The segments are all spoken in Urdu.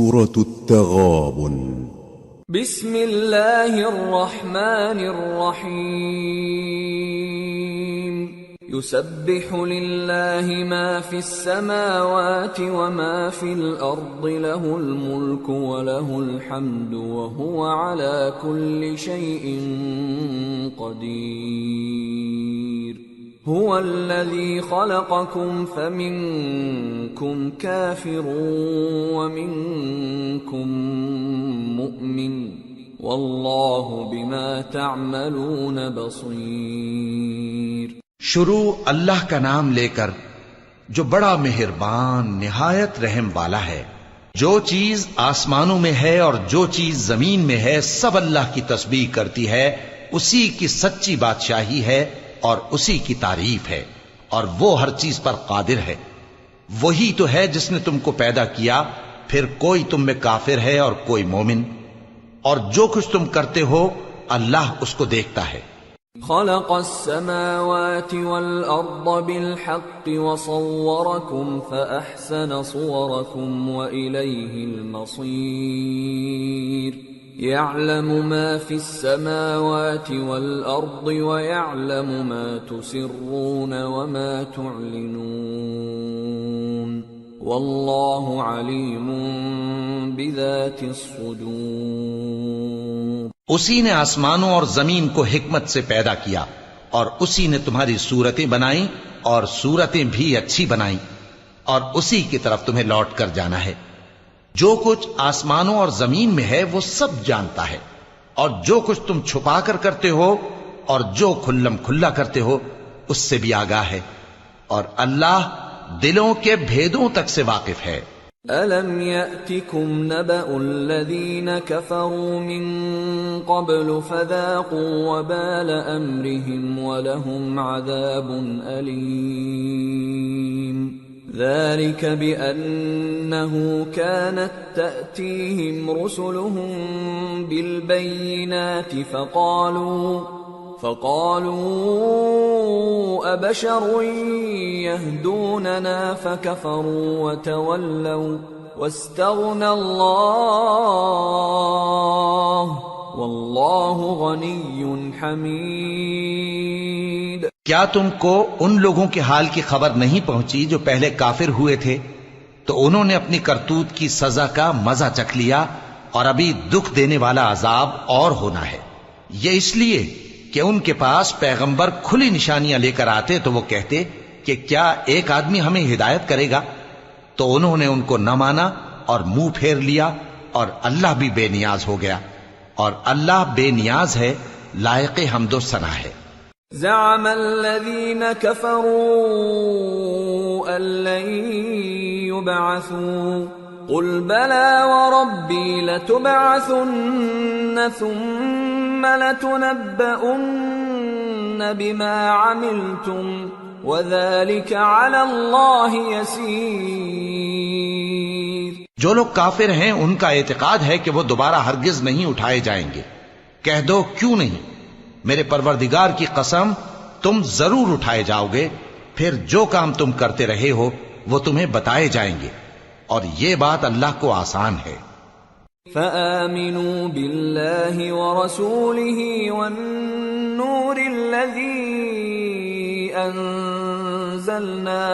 سورة التغابن. بسم الله الرحمن الرحيم. يسبح لله ما في السماوات وما في الأرض له الملك وله الحمد وهو على كل شيء قدير. هو الذي خلقكم فمنكم كافر ومنكم مؤمن والله بما تعملون بصير. شروع اللہ کا نام لے کر جو بڑا مہربان نہایت رحم والا ہے. جو چیز آسمانوں میں ہے اور جو چیز زمین میں ہے سب اللہ کی تسبیح کرتی ہے. اسی کی سچی بادشاہی ہے اور اسی کی تعریف ہے اور وہ ہر چیز پر قادر ہے. وہی تو ہے جس نے تم کو پیدا کیا پھر کوئی تم میں کافر ہے اور کوئی مومن. اور جو کچھ تم کرتے ہو اللہ اس کو دیکھتا ہے. خلق السماوات والأرض بالحق وصوركم فأحسن صوركم وإليه المصير. يعلم ما في السماوات والأرض ويعلم ما تسرون وما تعلنون والله عليم بذات الصدور. اسی نے آسمانوں اور زمین کو حکمت سے پیدا کیا اور اسی نے تمہاری صورتیں بنائیں اور صورتیں بھی اچھی بنائیں اور اسی کی طرف تمہیں لوٹ کر جانا ہے. جو کچھ آسمانوں اور زمین میں ہے وہ سب جانتا ہے اور جو کچھ تم چھپا کر کرتے ہو اور جو کھلم کھلا کرتے ہو اس سے بھی آگاہ ہے. اور اللہ دلوں کے بھیدوں تک سے واقف ہے. أَلَمْ يَأْتِكُمْ نَبَأُ الَّذِينَ كَفَرُوا مِن قَبْلُ فَذَاقُوا وَبَالَ أَمْرِهِمْ وَلَهُمْ عَذَابٌ أَلِيمٌ. ذَلِكَ بِأَنَّهُ كَانَتْ تَأْتِيهِمْ رُسُلُهُم بِالْبَيِّنَاتِ فقالوا أبشر يهدوننا فكفروا وتولوا واستغنى الله والله غني حميد. کیا تم کو ان لوگوں کے حال کی خبر نہیں پہنچی جو پہلے کافر ہوئے تھے تو انہوں نے اپنی کرتوت کی سزا کا مزہ چکھ لیا اور ابھی دکھ دینے والا عذاب اور ہونا ہے. یہ اس لیے کہ ان کے پاس پیغمبر کھلی نشانیاں لے کر آتے تو وہ کہتے کہ کیا ایک آدمی ہمیں ہدایت کرے گا. تو انہوں نے ان کو نہ مانا اور منہ پھیر لیا اور اللہ بھی بے نیاز ہو گیا اور اللہ بے نیاز ہے لائق حمد و ثنا ہے. زعم الذين كفروا أن لن يبعثوا قل بلى وربي لتبعثن ثم لتنبؤن بما عملتم وذلك على الله يسير. جو لوگ کافر ہیں ان کا اعتقاد ہے کہ وہ دوبارہ ہرگز نہیں اٹھائے جائیں گے. کہہ دو کیوں نہیں؟ میرے پروردگار کی قسم تم ضرور اٹھائے جاؤ گے. پھر جو کام تم کرتے رہے ہو وہ تمہیں بتائے جائیں گے اور یہ بات اللہ کو آسان ہے. فآمنوا بالله ورسوله والنور الذي أنزلنا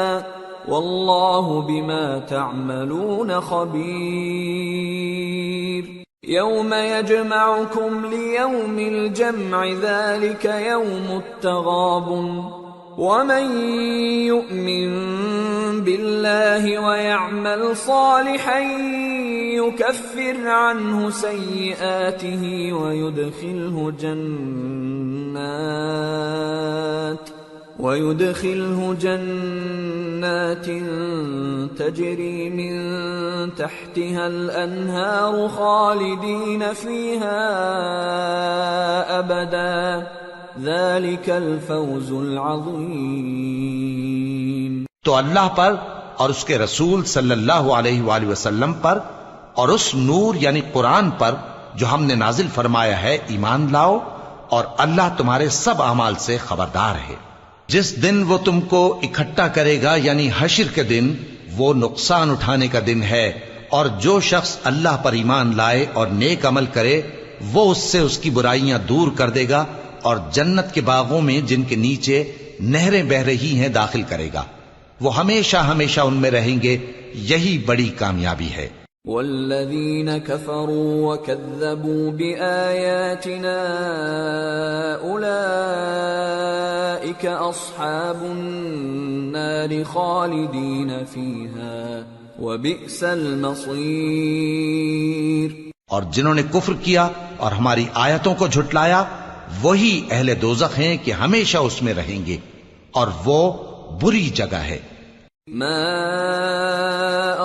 والله بما تعملون خبير. يوم يجمعكم ليوم الجمع ذلك يوم التغابن ومن يؤمن بالله ويعمل صالحا يكفر عنه سيئاته ويدخله جنات تجري من تحتها الأنهار خالدين فيها أبدا ذلك الفوز العظيم. تو اللہ پر اور اس کے رسول صلی اللہ علیہ وآلہ وسلم پر اور اس نور یعنی قرآن پر جو ہم نے نازل فرمایا ہے ایمان لاؤ اور اللہ تمہارے سب اعمال سے خبردار ہے. جس دن وہ تم کو اکٹھا کرے گا یعنی حشر کے دن وہ نقصان اٹھانے کا دن ہے اور جو شخص اللہ پر ایمان لائے اور نیک عمل کرے وہ اس سے اس کی برائیاں دور کر دے گا اور جنت کے باغوں میں جن کے نیچے نہریں بہ رہی ہیں داخل کرے گا، وہ ہمیشہ ہمیشہ ان میں رہیں گے، یہی بڑی کامیابی ہے۔ والذین کفروا وکذبوا بآیاتنا اولئک اصحاب النار خالدین فیہا وبئس المصیر۔ اور جنہوں نے کفر کیا اور ہماری آیتوں کو جھٹلایا وہی اہل دوزخ ہیں کہ ہمیشہ اس میں رہیں گے، اور وہ بری جگہ ہے۔ ما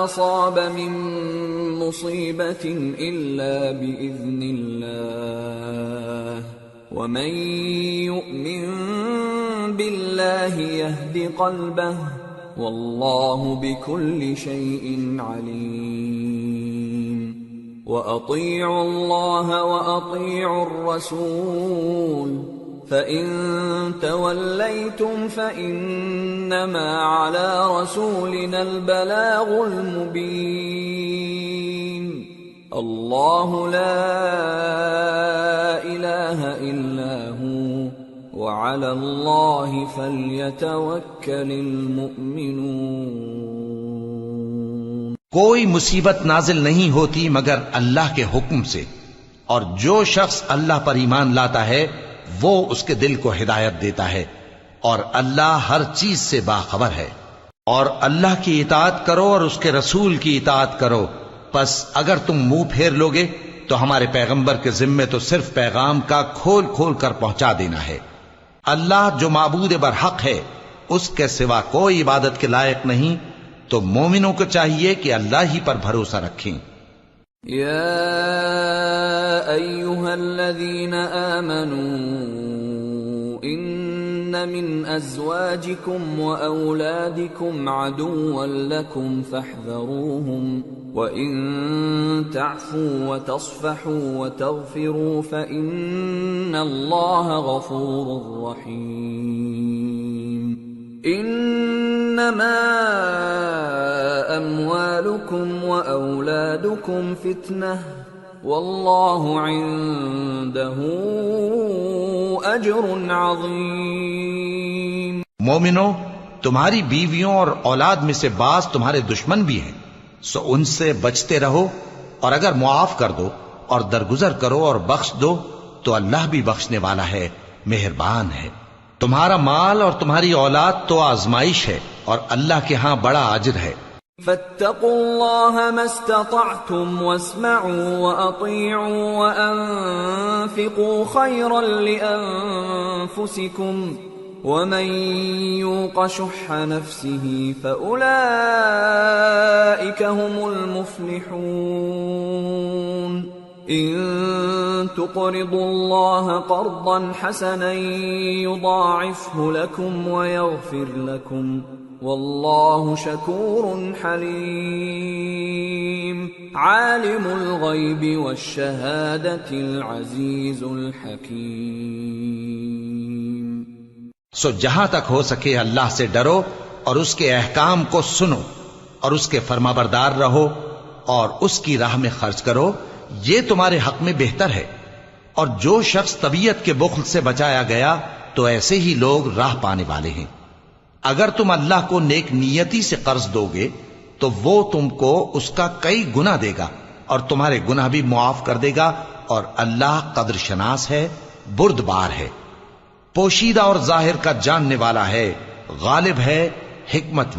اصاب من مصیبت الا باذن اللہ ومن یؤمن باللہ یہد قلبہ واللہ بكل شیء علیم۔ وَأَطِيعُوا اللَّهَ وَأَطِيعُوا الرَّسُولَ فَإِن تَوَلَّيْتُمْ فَإِنَّمَا عَلَى رَسُولِنَا الْبَلَاغُ الْمُبِينُ۔ اللَّهُ لَا إِلَٰهَ إِلَّا هُوَ وَعَلَى اللَّهِ فَلْيَتَوَكَّلِ الْمُؤْمِنُونَ۔ کوئی مصیبت نازل نہیں ہوتی مگر اللہ کے حکم سے، اور جو شخص اللہ پر ایمان لاتا ہے وہ اس کے دل کو ہدایت دیتا ہے، اور اللہ ہر چیز سے باخبر ہے۔ اور اللہ کی اطاعت کرو اور اس کے رسول کی اطاعت کرو، پس اگر تم منہ پھیر لوگے تو ہمارے پیغمبر کے ذمے تو صرف پیغام کا کھول کھول کر پہنچا دینا ہے۔ اللہ جو معبود برحق ہے اس کے سوا کوئی عبادت کے لائق نہیں، تو مومنوں کو چاہیے کہ اللہ ہی پر بھروسہ رکھیں۔ یا ایھا الذین آمنوا ان من ازواجکم واولادکم عدوا لکم فاحذروہم وَإِن تَعْفُوا وَتَصْفَحُوا وَتَغْفِرُوا فَإِنَّ اللَّهَ غَفُورٌ رَّحِيمٌ۔ إِنَّمَا أَمْوَالُكُمْ وَأَوْلَادُكُمْ فِتْنَةٌ وَاللَّهُ عِندَهُ أَجْرٌ عَظِيمٌ۔ مومنو، تمہاری بیویوں اور اولاد میں سے بعض تمہارے دشمن بھی ہیں، سو ان سے بچتے رہو، اور اگر معاف کر دو اور درگزر کرو اور بخش دو تو اللہ بھی بخشنے والا ہے، مہربان ہے۔ تمہارا مال اور تمہاری اولاد تو آزمائش ہے، اور اللہ کے ہاں بڑا اجر ہے۔ فاتقوا اللہ ما استطعتم واسمعوا واطیعوا وانفقوا خیرا لانفسکم ومن یوق شح نفسه فأولئک هم المفلحون۔ ان تقرضوا اللہ قرضا حسنا یضاعفه لکم ویغفر لکم واللہ شکور حلیم۔ عالم الغیب والشہادۃ العزیز الحکیم۔ سو جہاں تک ہو سکے اللہ سے ڈرو اور اس کے احکام کو سنو اور اس کے فرمانبردار رہو اور اس کی راہ میں خرچ کرو، یہ تمہارے حق میں بہتر ہے۔ اور جو شخص طبیعت کے بخل سے بچایا گیا تو ایسے ہی لوگ راہ پانے والے ہیں۔ اگر تم اللہ کو نیک نیتی سے قرض دو گے تو وہ تم کو اس کا کئی گنا دے گا اور تمہارے گناہ بھی معاف کر دے گا، اور اللہ قدر شناس ہے، بردبار ہے، پوشیدہ اور ظاہر کا جاننے والا ہے، غالب ہے، حکمت